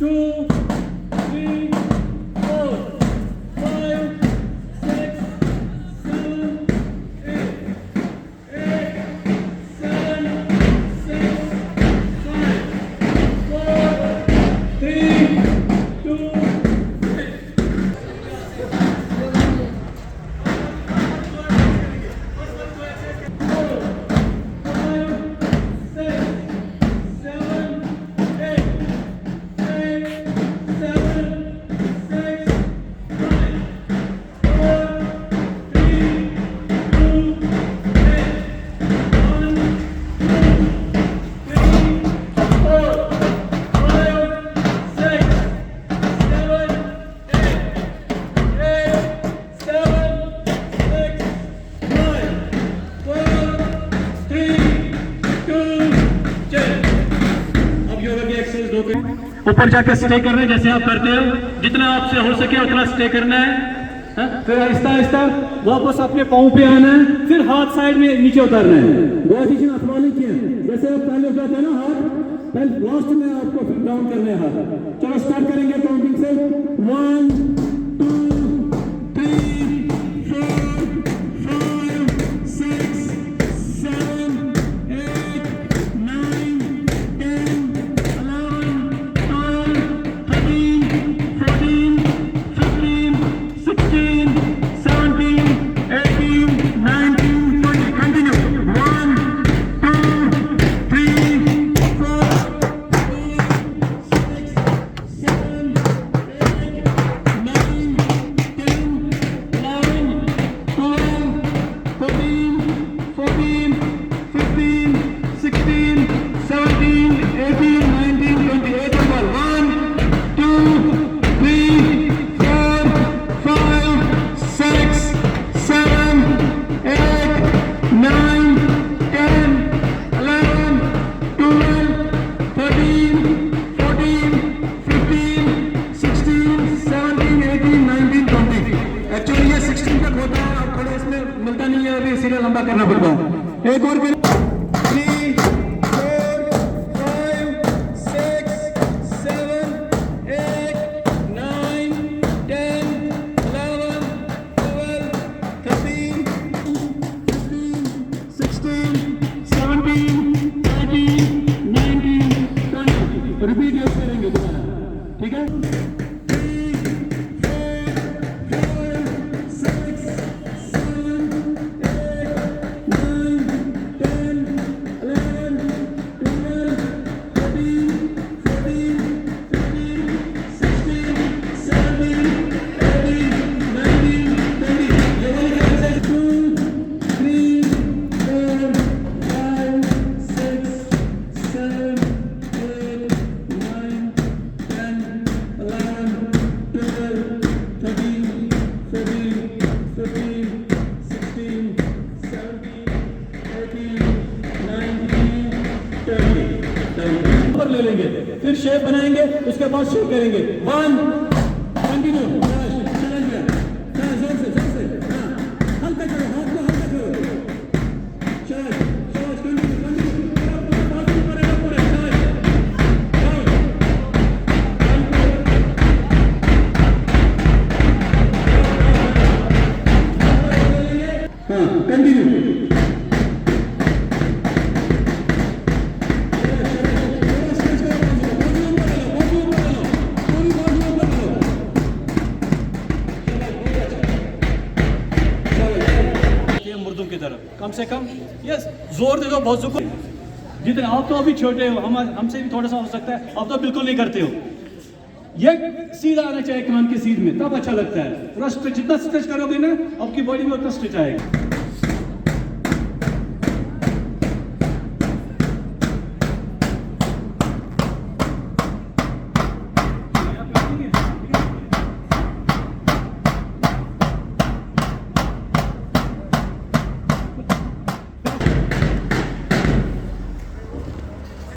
2, 3, 4, 5, 6, 7, 8, 7, 6, 5, 4, 3, 2, ऊपर जाकर स्टे करना है जैसे आप करते हो, जितना आपसे हो सके उतना स्टे करना है। फिर आहिस्ता आहिस्ता वापस अपने पाँव पे आना है, फिर हाथ साइड में नीचे उतारना है। बहुत ही आसान किया, जैसे आप पहले उठाते हैं ना हाथ, पहले लास्ट में आपको फिर डाउन करने हैं हाथ। चलो स्टार्ट करेंगे काउंटिंग से 1 2 3 4 5 6 7 8 9 10 11 12 13 14 15 16 17 18 19 20 continue 1 2 3 4 लंबा करना पड़ता है। एक और 3 4 5 6 7 8 9 10 11 12 13 15 16 17 18 19 20 रिपीट करेंगे दोबारा, ठीक है। ले लेंगे, फिर शेप बनाएंगे, उसके बाद शेप करेंगे। 1 कंटिन्यू, चैलेंज में जोर से हल्का करो, हाथ को हल्का करो। चल कंटिन्यू करेगा पूरे कंटिन्यू। की तरफ कम से कम यस जोर दे दो, बहुत जोर। जितने आप तो अभी छोटे हो, हमसे भी थोड़ा सा हो सकता है, आप तो बिल्कुल नहीं करते हो। ये सीधा आना चाहिए कान की सीध में, तब अच्छा लगता है। जितना स्ट्रेच करोगे ना आपकी बॉडी में उतना स्ट्रेच आएगा।